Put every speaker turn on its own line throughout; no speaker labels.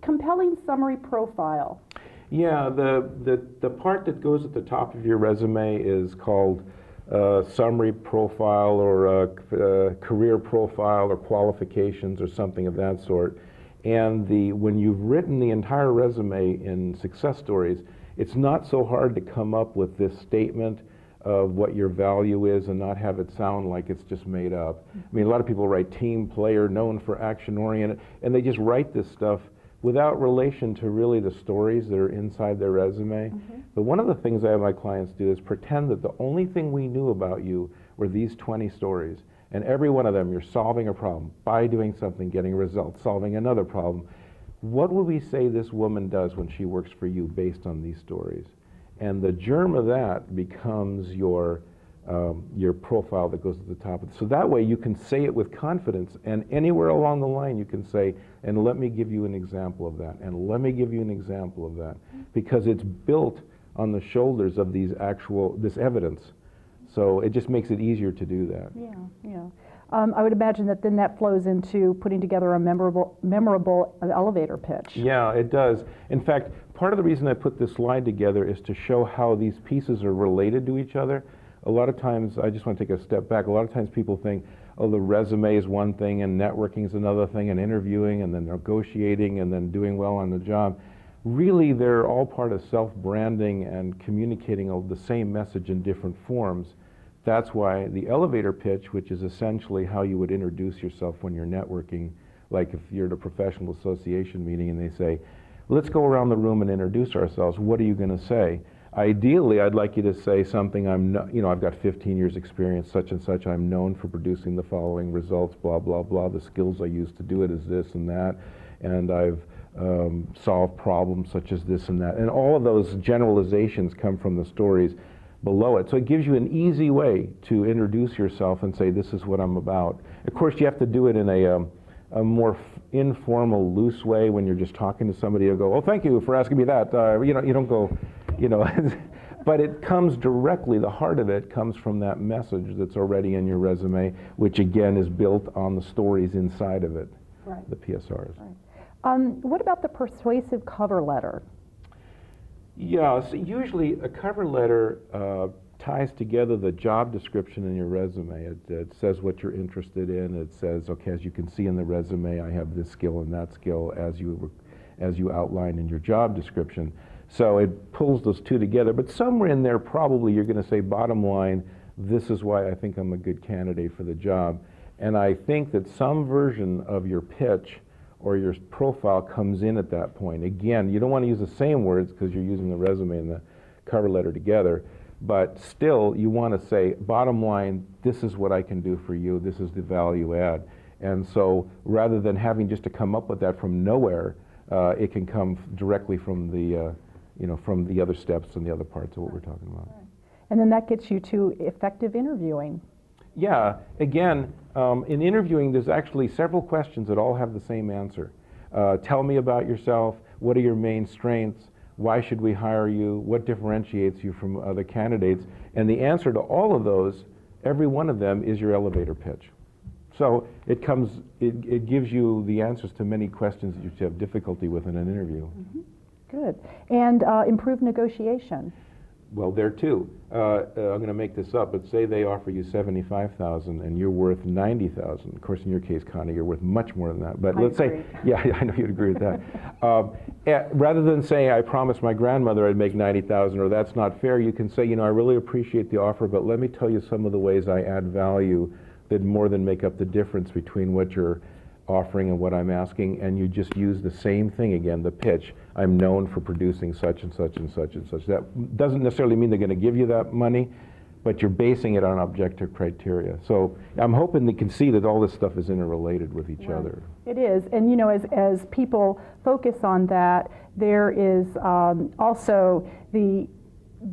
Compelling summary profile.
Yeah, the part that goes at the top of your resume is called summary profile or career profile or qualifications or something of that sort. And when you've written the entire resume in success stories, it's not so hard to come up with this statement of what your value is and not have it sound like it's just made up. I mean, a lot of people write team player, known for action-oriented, and they just write this stuff without relation to really the stories that are inside their resume. But one of the things I have my clients do is pretend that the only thing we knew about you were these 20 stories. And every one of them, you're solving a problem by doing something, getting results, solving another problem. What would we say this woman does when she works for you based on these stories? And the germ of that becomes your profile that goes at the top. So that way you can say it with confidence, and anywhere along the line you can say, and let me give you an example of that, and let me give you an example of that, because it's built on the shoulders of this evidence. So it just makes it easier to do that.
Yeah, yeah. I would imagine that then that flows into putting together a memorable elevator pitch.
Yeah, it does. In fact, part of the reason I put this slide together is to show how these pieces are related to each other. A lot of times, I just want to take a step back, a lot of times people think, oh, the resume is one thing and networking is another thing and interviewing and then negotiating and then doing well on the job. Really, they're all part of self-branding and communicating the same message in different forms. That's why the elevator pitch, which is essentially how you would introduce yourself when you're networking, like if you're at a professional association meeting and they say, let's go around the room and introduce ourselves, what are you going to say? Ideally, I'd like you to say something, I've got 15 years experience, such and such, I'm known for producing the following results, blah, blah, blah, the skills I use to do it is this and that, and I've solved problems such as this and that. And all of those generalizations come from the stories below it. So it gives you an easy way to introduce yourself and say, this is what I'm about. Of course, you have to do it in a more informal, loose way. When you're just talking to somebody, you'll go, oh, thank you for asking me that. You don't go, but it comes directly, the heart of it comes from that message that's already in your resume, which again is built on the stories inside of it, right. The PSRs.
Right. What about the persuasive cover letter?
Yeah, so usually a cover letter ties together the job description in your resume. It says what you're interested in. It says, okay, as you can see in the resume, I have this skill and that skill as you outline in your job description. So it pulls those two together. But somewhere in there, probably you're going to say, bottom line, this is why I think I'm a good candidate for the job. And I think that some version of your pitch or your profile comes in at that point. Again, you don't want to use the same words because you're using the resume and the cover letter together, but still you want to say, bottom line, this is what I can do for you, this is the value add. And so rather than having just to come up with that from nowhere, it can come directly from the other steps and the other parts of what we're talking about.
Right. And then that gets you to effective interviewing.
Yeah, again, in interviewing, there's actually several questions that all have the same answer. Tell me about yourself. What are your main strengths? Why should we hire you? What differentiates you from other candidates? And the answer to all of those, every one of them, is your elevator pitch. So it gives you the answers to many questions that you have difficulty with in an interview.
Mm-hmm. Good. And improved negotiation.
Well, there too. I'm going to make this up, but say they offer you $75,000 and you're worth $90,000. Of course, in your case, Connie, you're worth much more than that. But let's say, yeah, I know you'd agree with that. Rather than saying, I promised my grandmother I'd make $90,000, or that's not fair, you can say, I really appreciate the offer, but let me tell you some of the ways I add value that more than make up the difference between what you're offering and what I'm asking, and you just use the same thing again, the pitch. I'm known for producing such and such and such and such. That doesn't necessarily mean they're going to give you that money, but you're basing it on objective criteria. So I'm hoping they can see that all this stuff is interrelated with each other.
It is, and as people focus on that, there is also the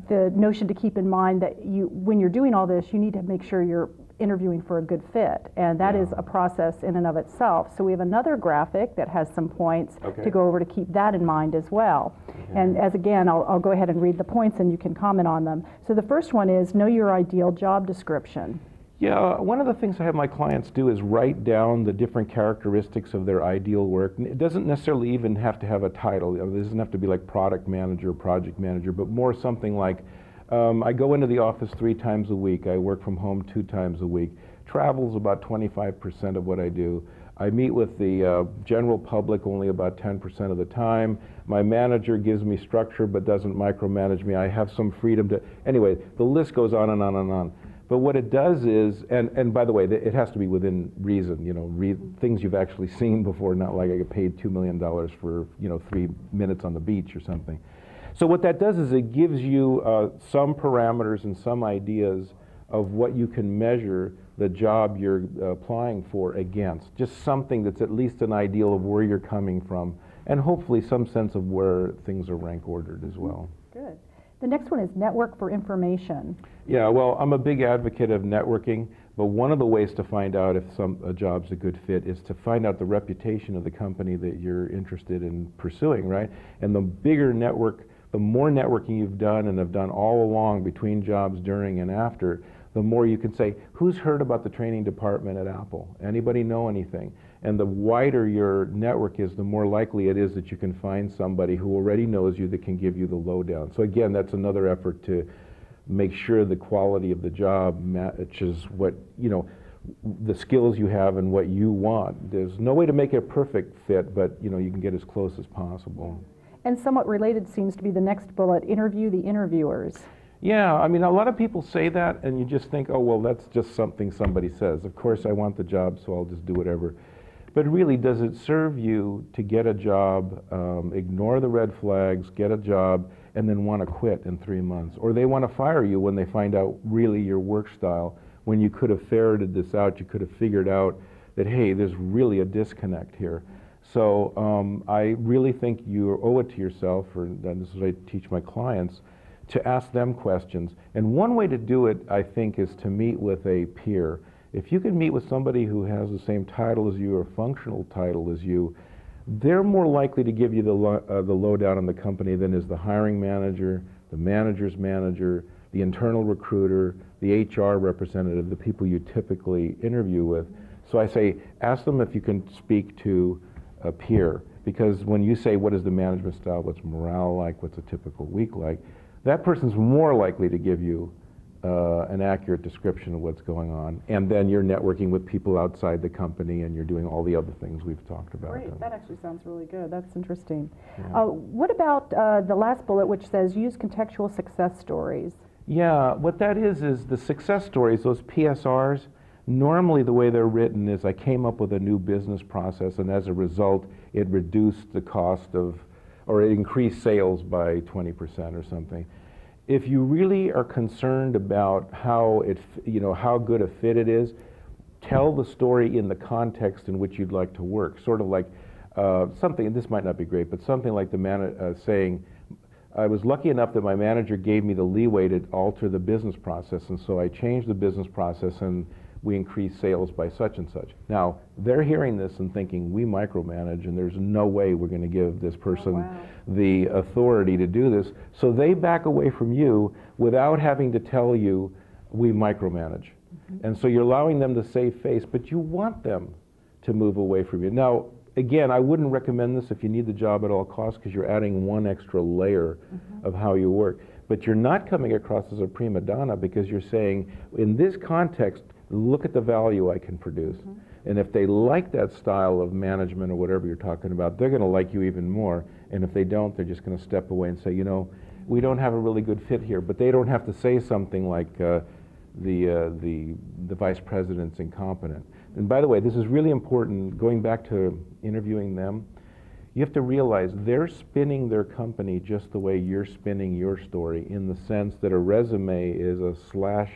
notion to keep in mind that when you're doing all this, you need to make sure you're interviewing for a good fit, and that is a process in and of itself. So we have another graphic that has some points to go over to keep that in mind as well. And as again, I'll go ahead and read the points and you can comment on them. So the first one is know your ideal job description.
Yeah, one of the things I have my clients do is write down the different characteristics of their ideal work. And it doesn't necessarily even have to have a title. It doesn't have to be like product manager, project manager, but more something like, I go into the office 3 times a week. I work from home 2 times a week. Travel's about 25% of what I do. I meet with the general public only about 10% of the time. My manager gives me structure but doesn't micromanage me. I have some freedom to, anyway, the list goes on and on and on. But what it does is, and by the way, it has to be within reason, you know, things you've actually seen before, not like I get paid $2 million for, you know, 3 minutes on the beach or something. So what that does is it gives you some parameters and some ideas of what you can measure the job you're applying for against. Just something that's at least an ideal of where you're coming from, and hopefully some sense of where things are rank ordered as well.
Good. The next one is network for information.
Yeah, well, I'm a big advocate of networking, but one of the ways to find out if a job's a good fit is to find out the reputation of the company that you're interested in pursuing, right? And the bigger network, the more networking you've done and have done all along between jobs, during and after, the more you can say, who's heard about the training department at Apple? Anybody know anything? And the wider your network is, the more likely it is that you can find somebody who already knows you that can give you the lowdown. So again, that's another effort to make sure the quality of the job matches what, you know, the skills you have and what you want. There's no way to make it a perfect fit, but you know, you can get as close as possible.
And somewhat related seems to be the next bullet, interview the interviewers.
Yeah, I mean, a lot of people say that and you just think, oh, well, that's just something somebody says. Of course I want the job, so I'll just do whatever. But really, does it serve you to get a job, ignore the red flags, get a job, and then want to quit in 3 months? Or they want to fire you when they find out really your work style, when you could have ferreted this out, you could have figured out that, hey, there's really a disconnect here. So I really think you owe it to yourself, or this is what I teach my clients, to ask them questions. And one way to do it, I think, is to meet with a peer. If you can meet with somebody who has the same title as you or functional title as you, they're more likely to give you the lowdown on the company than is the hiring manager, the manager's manager, the internal recruiter, the HR representative, the people you typically interview with. So I say, ask them if you can speak to a peer, because when you say, what is the management style, what's morale like, what's a typical week like, that person's more likely to give you an accurate description of what's going on. And then you're networking with people outside the company and you're doing all the other things we've talked about.
Great, that actually sounds really good. That's interesting.
Yeah.
What about the last bullet, which says use contextual success stories?
Yeah, what that is the success stories, those PSRs, normally the way they're written is I came up with a new business process and as a result it reduced the cost of, or it increased sales by 20% or something. If you really are concerned about how it, you know, how good a fit it is, tell the story in the context in which you'd like to work. Sort of like something, and this might not be great, but something like the saying, I was lucky enough that my manager gave me the leeway to alter the business process, and so I changed the business process and we increased sales by such and such. Now, they're hearing this and thinking, we micromanage and there's no way we're going to give this person the authority to do this. So they back away from you without having to tell you, we micromanage. And so you're allowing them to save face, but you want them to move away from you. Now, again, I wouldn't recommend this if you need the job at all costs, because you're adding one extra layer of how you work. But you're not coming across as a prima donna, because you're saying, in this context, look at the value I can produce. And if they like that style of management or whatever you're talking about, they're going to like you even more. And if they don't, they're just going to step away and say, you know, we don't have a really good fit here. But they don't have to say something like the vice president's incompetent. And by the way, this is really important, going back to interviewing them. You have to realize they're spinning their company just the way you're spinning your story, in the sense that a resume is a slash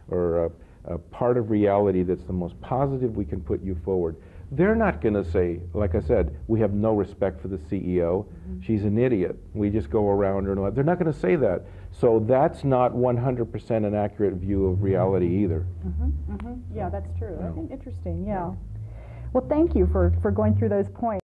or a part of reality that's the most positive we can put you forward. They're not going to say, like I said, we have no respect for the CEO. She's an idiot. We just go around her. They're not going to say that. So that's not 100% an accurate view of reality either.
Yeah, that's true. I think interesting, yeah. Well, thank you for going through those points.